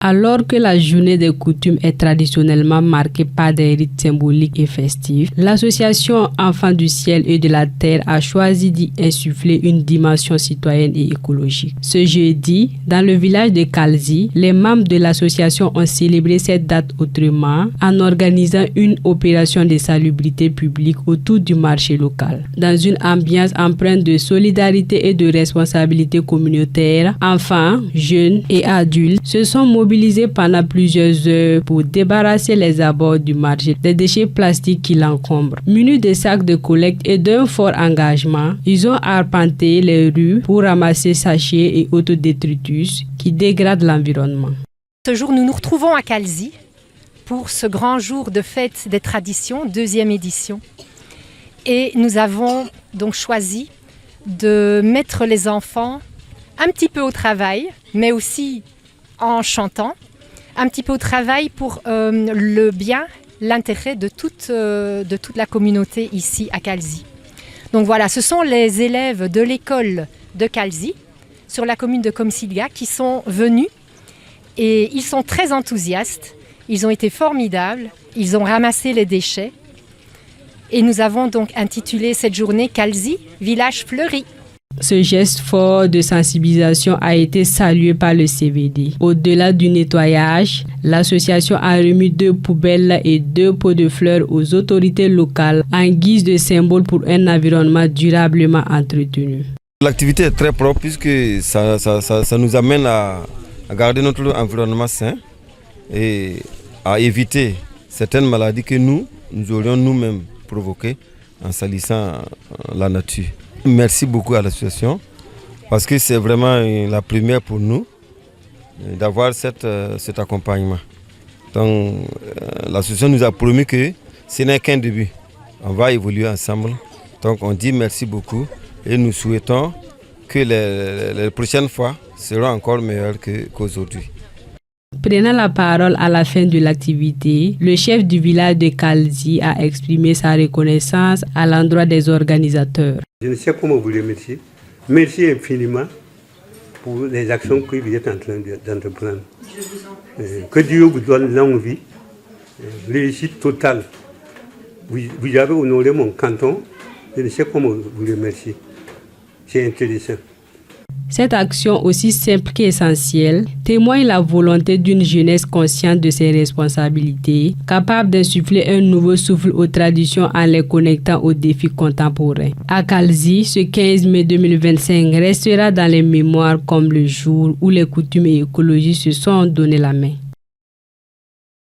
Alors que la journée des coutumes est traditionnellement marquée par des rites symboliques et festifs, l'association Enfants du ciel et de la terre a choisi d'y insuffler une dimension citoyenne et écologique. Ce jeudi, dans le village de Kalzi, les membres de l'association ont célébré cette date autrement en organisant une opération de salubrité publique autour du marché local. Dans une ambiance empreinte de solidarité et de responsabilité communautaire, enfants, jeunes et adultes se sont mobilisés pendant plusieurs heures pour débarrasser les abords du marché des déchets plastiques qui l'encombrent. Munis de sacs de collecte et d'un fort engagement, ils ont arpenté les rues pour ramasser sachets et autres détritus qui dégradent l'environnement. Ce jour, nous nous retrouvons à Kalzi pour ce grand jour de fête des traditions, 2e édition. Et nous avons donc choisi de mettre les enfants un petit peu au travail, mais aussi en chantant, un petit peu au travail pour le bien, l'intérêt de toute la communauté ici à Kalzi. Donc voilà, ce sont les élèves de l'école de Kalzi, sur la commune de Komsilia, qui sont venus et ils sont très enthousiastes, ils ont été formidables, ils ont ramassé les déchets et nous avons donc intitulé cette journée Kalzi, village fleuri. Ce geste fort de sensibilisation a été salué par le CVD. Au-delà du nettoyage, l'association a remis 2 poubelles et 2 pots de fleurs aux autorités locales en guise de symbole pour un environnement durablement entretenu. L'activité est très propre puisque ça nous amène à garder notre environnement sain et à éviter certaines maladies que nous aurions nous-mêmes provoquées en salissant la nature. Merci beaucoup à l'association parce que c'est vraiment la première pour nous d'avoir cet accompagnement. Donc l'association nous a promis que ce n'est qu'un début. On va évoluer ensemble. Donc on dit merci beaucoup et nous souhaitons que les prochaines fois seront encore meilleures qu'aujourd'hui. Prenant la parole à la fin de l'activité, le chef du village de Kalzi a exprimé sa reconnaissance à l'endroit des organisateurs. Je ne sais comment vous remercier. Merci infiniment pour les actions que vous êtes en train d'entreprendre. Que Dieu vous donne longue vie, réussite totale. Vous avez honoré mon canton. Je ne sais comment vous remercier. C'est intéressant. Cette action, aussi simple qu'essentielle, témoigne la volonté d'une jeunesse consciente de ses responsabilités, capable d'insuffler un nouveau souffle aux traditions en les connectant aux défis contemporains. À Kalzi, ce 15 mai 2025 restera dans les mémoires comme le jour où les coutumes et l'écologie se sont donné la main.